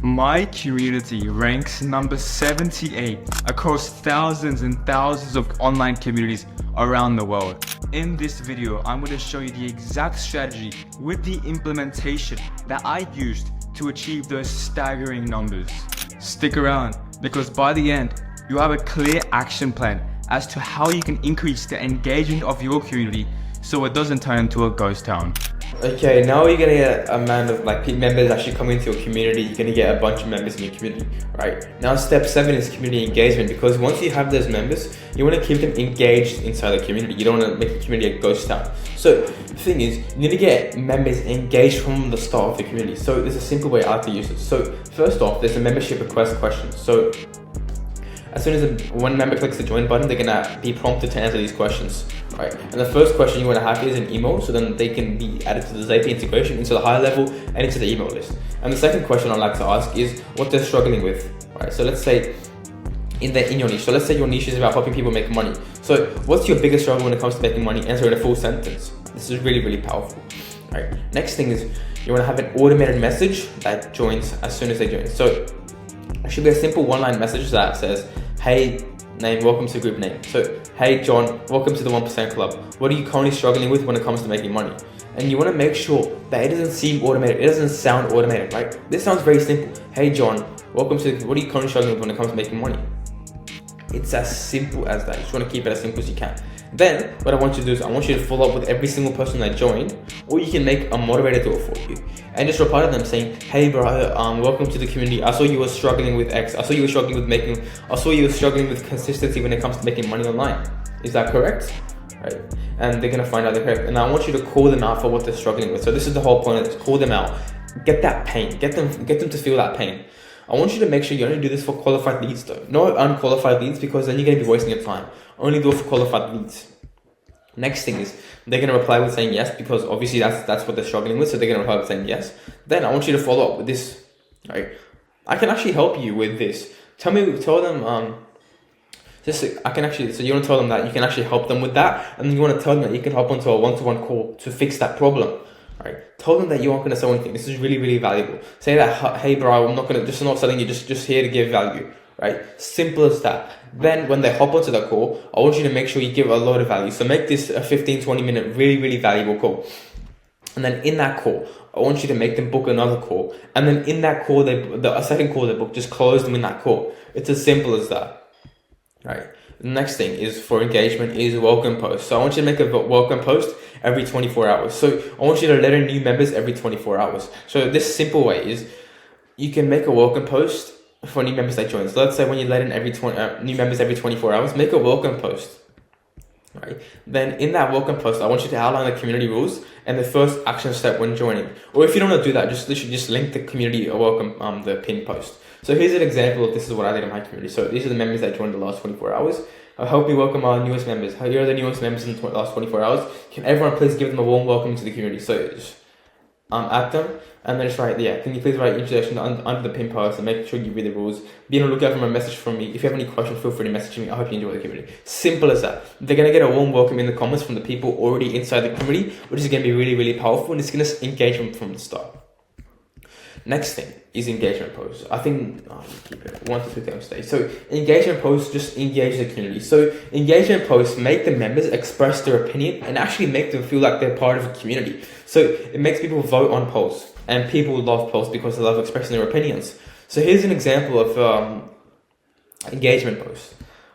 My community ranks number 78 across thousands and thousands of online communities around the world. In this video, I'm going to show you the exact strategy with the implementation that I used to achieve those staggering numbers. Stick around, because by the end, you have a clear action plan as to how you can increase the engagement of your community so it doesn't turn into a ghost town. Okay, now you're gonna get a amount of members actually coming into your community. You're gonna get a bunch of members in your community, right? Now step 7 is community engagement, because once you have those members, you wanna keep them engaged inside the community. You don't wanna make the community a ghost town. So the thing is, you need to get members engaged from the start of the community. So there's a simple way I like to use it. So first off, there's a membership request question. So as soon as one member clicks the join button, they're gonna be prompted to answer these questions, right? And the first question you wanna have is an email, so then they can be added to the Zapier integration, into the high level, and into the email list. And the second question I like to ask is what they're struggling with, right? So let's say in your niche. So let's say your niche is about helping people make money. So what's your biggest struggle when it comes to making money? Answer in a full sentence. This is really, really powerful, right? Next thing is you wanna have an automated message that joins as soon as they join. So it should be a simple one-line message that says, hey name, welcome to group name. So, hey John, welcome to the 1% club. What are you currently struggling with when it comes to making money? And you want to make sure that it doesn't seem automated. It doesn't sound automated, right? This sounds very simple. Hey John, welcome to, what are you currently struggling with when it comes to making money? It's as simple as that. You just want to keep it as simple as you can. Then what I want you to do is I want you to follow up with every single person that joined, or you can make a moderator do it for you and just reply to them saying, hey bro, welcome to the community. I saw you were struggling with X. I saw you were struggling with consistency when it comes to making money online. Is that correct? Right? And they're gonna find out they're correct. And I want you to call them out for what they're struggling with. So this is the whole point of this. Call them out. Get that pain. Get them to feel that pain. I want you to make sure you only do this for qualified leads though. No unqualified leads, because then you're going to be wasting your time. Only do it for qualified leads. Next thing is they're going to reply with saying yes, because obviously that's what they're struggling with. So they're going to reply with saying yes. Then I want you to follow up with this. Right? I can actually help you with this. So you want to tell them that you can actually help them with that. And then you want to tell them that you can hop onto a one-to-one call to fix that problem. Right? Tell them that you aren't going to sell anything. This is really, really valuable. Say that, hey bro, I'm not selling you, just here to give value. Right? Simple as that. Then when they hop onto that call, I want you to make sure you give a lot of value. So make this a 15-20 minute really, really valuable call. And then in that call, I want you to make them book another call. And then in that call, a second call they book, just close them in that call. It's as simple as that. Right? The next thing is for engagement is welcome post. So I want you to make a welcome post every 24 hours. So I want you to let in new members every 24 hours. So this simple way is you can make a welcome post for new members that join. So let's say when you let in new members every 24 hours, make a welcome post. Right? Then in that welcome post, I want you to outline the community rules and the first action step when joining. Or if you don't want to do that, just link the community welcome the pin post. So here's an example of this is what I did in my community. So these are the members that joined the last 24 hours. Help me welcome our newest members. Here are the newest members in the last 24 hours. Can everyone please give them a warm welcome to the community? So just add them and then just write, can you please write introduction under the pin post and make sure you read the rules. Be on the lookout for a message from me. If you have any questions, feel free to message me. I hope you enjoy the community. Simple as that. They're going to get a warm welcome in the comments from the people already inside the community, which is going to be really, really powerful, and it's going to engage them from the start. Next thing is engagement posts. I think keep it 1 to 2 times a day. So engagement posts just engage the community. So engagement posts make the members express their opinion and actually make them feel like they're part of a community. So it makes people vote on posts, and people love posts because they love expressing their opinions. So here's an example of engagement posts.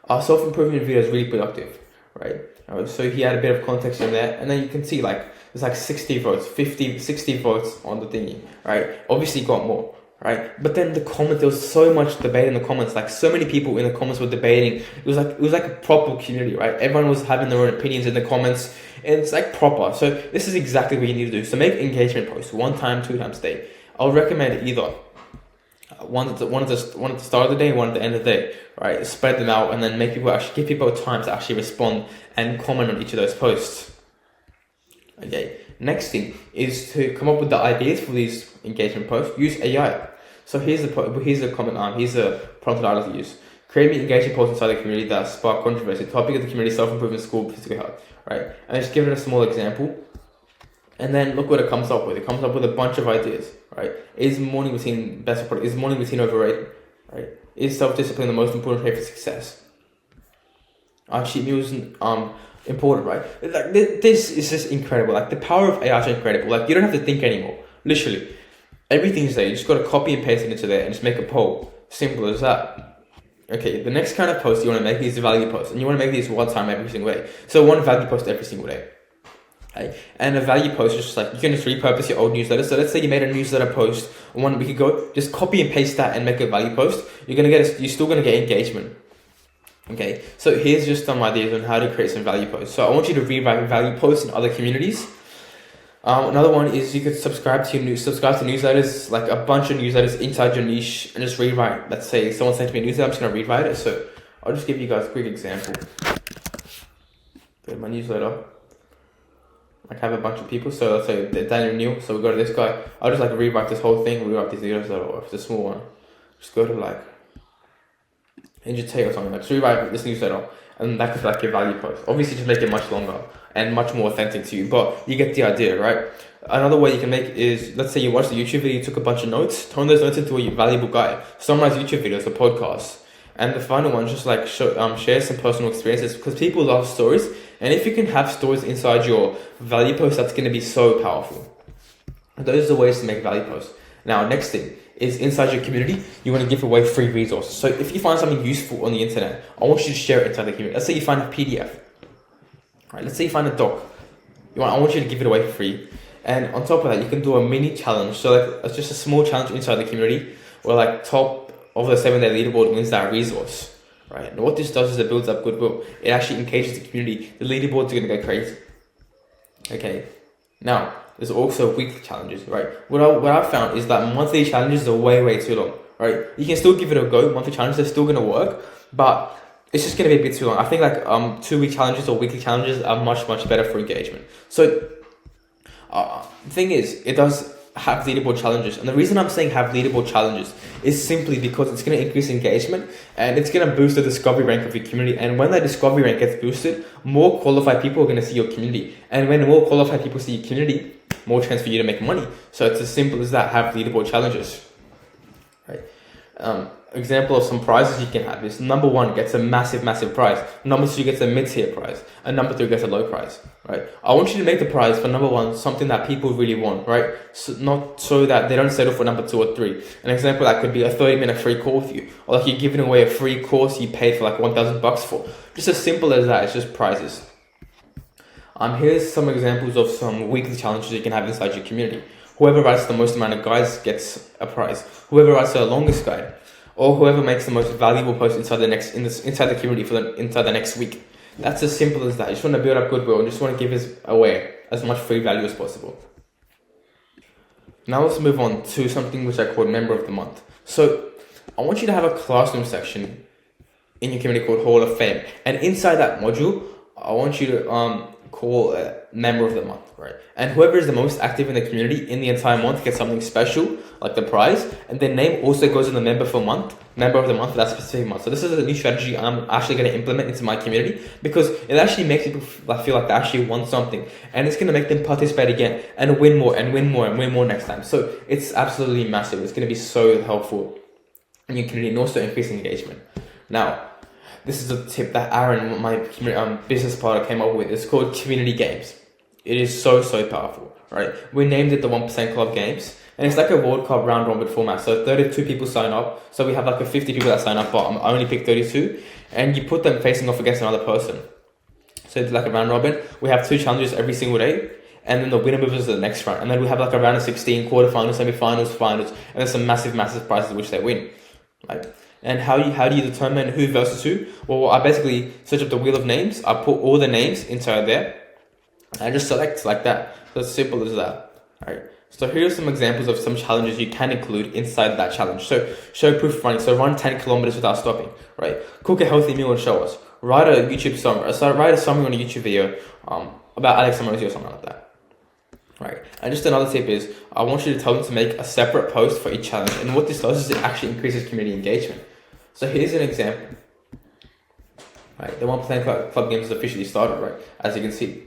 Our self-improvement video is really productive, right? So he had a bit of context in there, and then you can see there's 60 votes, 60 votes on the thingy, right? Obviously got more, right? But then the comments, there was so much debate in the comments, so many people in the comments were debating. It was like a proper community, right? Everyone was having their own opinions in the comments, and it's proper. So this is exactly what you need to do. So make engagement posts 1 time, 2 times a day. I'll recommend either one at the start of the day, one at the end of the day, right? Spread them out and then give people time to actually respond and comment on each of those posts. Okay, next thing is to come up with the ideas for these engagement posts. Use AI. So here's a comment here's a prompt that I like to use. Create me engaging posts inside the community that spark controversy. Topic of the community: self-improvement, school, physical health. Right, and just give it a small example, and then look what it comes up with. It comes up with a bunch of ideas. right? Is morning routine best product? Is morning routine overrated, right? Is self-discipline the most important trait for success? Are cheat meals important, right? Like this is just incredible. Like the power of AI is incredible. Like you don't have to think anymore. Literally, everything's there. You just got to copy and paste it into there and just make a poll. Simple as that. Okay, the next kind of post you want to make is a value post, and you want to make these one time every single day. So one value post every single day. Okay? And a value post is just like you can just repurpose your old newsletter. So let's say you made a newsletter post 1 week ago, just copy and paste that and make a value post. You're still gonna get engagement. Okay, so here's just some ideas on how to create some value posts. So I want you to rewrite value posts in other communities. Another one is you could subscribe to newsletters, like a bunch of newsletters inside your niche, and just rewrite. Let's say someone sent me a newsletter, I'm just gonna rewrite it. So I'll just give you guys a quick example. Go to my newsletter. Like have a bunch of people. So let's say Daniel Neal. So we go to this guy. I'll just like rewrite this whole thing. Rewrite this newsletter, or if it's a small one, just go to like Injite or something. Like just rewrite this newsletter, and that could be like your value post. Obviously, just make it much longer and much more authentic to you, but you get the idea, right? Another way you can make is, let's say you watched the YouTube video, you took a bunch of notes, turn those notes into a valuable guide, summarize YouTube videos or podcasts. And the final one is just like share some personal experiences, because people love stories. And if you can have stories inside your value post, that's going to be so powerful. Those are the ways to make value posts. Now, next thing is inside your community, you want to give away free resources. So if you find something useful on the internet, I want you to share it inside the community. Let's say you find a PDF. Right, let's say you find a doc. I want you to give it away for free. And on top of that, you can do a mini challenge. So like it's just a small challenge inside the community, where like top of the 7-day leaderboard wins that resource. Right. And what this does is it builds up goodwill. It actually engages the community. The leaderboards are gonna go crazy. Okay. Now, there's also weekly challenges, right? What I've found is that monthly challenges are way too long. Right? You can still give it a go. Monthly challenges are still gonna work, but it's just going to be a bit too long. I think like 2-week challenges or weekly challenges are much better for engagement. So the thing is, it does have leaderboard challenges. And the reason I'm saying have leaderboard challenges is simply because it's going to increase engagement and it's going to boost the discovery rank of your community. And when that discovery rank gets boosted, more qualified people are going to see your community. And when more qualified people see your community, more chance for you to make money. So it's as simple as that. Have leaderboard challenges. Right? Example of some prizes you can have is number 1 gets a massive prize, number 2 gets a mid-tier prize, and number 3 gets a low prize, right? I want you to make the prize for number 1 something that people really want, right? So not so that they don't settle for number 2 or 3. An example that could be a 30-minute free call with you, or like you're giving away a free course you paid for like $1,000 for. Just as simple as that. It's just prizes. Here's some examples of some weekly challenges you can have inside your community. Whoever writes the most amount of guides gets a prize. Whoever writes the longest guide, or whoever makes the most valuable post inside the community inside the next week. That's as simple as that. You just want to build up goodwill and just want to give away as much free value as possible. Now let's move on to something which I call Member of the Month. So I want you to have a classroom section in your community called Hall of Fame, and inside that module, I want you to call a Member of the Month, right? And whoever is the most active in the community in the entire month gets something special, like the prize, and their name also goes in the Member of the Month for that specific month. So this is a new strategy I'm actually going to implement into my community, because it actually makes people feel like they actually want something, and it's going to make them participate again and win more next time. So it's absolutely massive. It's going to be so helpful in your community and also increase engagement. Now, this is a tip that Aaron, my business partner, came up with. It's called Community Games. It is so powerful, right? We named it the 1% Club Games, and it's like a World Cup round robin format. So 32 people sign up. So we have like 50 people that sign up, but I only pick 32, and you put them facing off against another person. So it's like a round robin. We have 2 challenges every single day, and then the winner moves to the next round. And then we have like a round of 16, quarterfinals, semi-finals, finals, and there's some massive prizes which they win, right? And how do you determine who versus who? Well, I basically search up the wheel of names. I put all the names inside there, and I just select like that. So it's simple as that. All right. So here are some examples of some challenges you can include inside that challenge. So show proof running. So run 10 kilometers without stopping. Right. Cook a healthy meal and show us. Write a YouTube summary. Write a summary on a YouTube video about Alex Hormozi or something like that. Right. And just another tip is I want you to tell them to make a separate post for each challenge. And what this does is it actually increases community engagement. So here's an example. Right, the 1% Club Games is officially started, right? As you can see.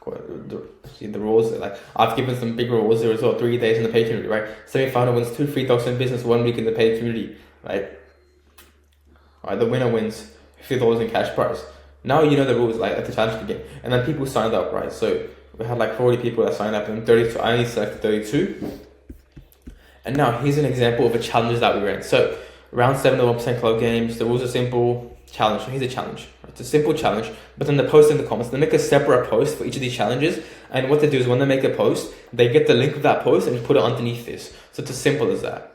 the rules. Like I've given some big rewards there as well. 3 days in the paid community, right? Semi-final wins 2-3 dollars in business 1 week in the paid community, right? Alright, the winner wins $50 in cash prize. Now you know the rules, like at the challenge begin, and then people signed up, right? So we had like 40 people that signed up, and 32. I only selected 32. And now here's an example of a challenge that we ran. So round 7 of 1% club games. The rules are simple. Challenge. So here's a challenge. It's a simple challenge, but then they post in the comments. They make a separate post for each of these challenges, and what they do is when they make a post, they get the link of that post and put it underneath this. So it's as simple as that.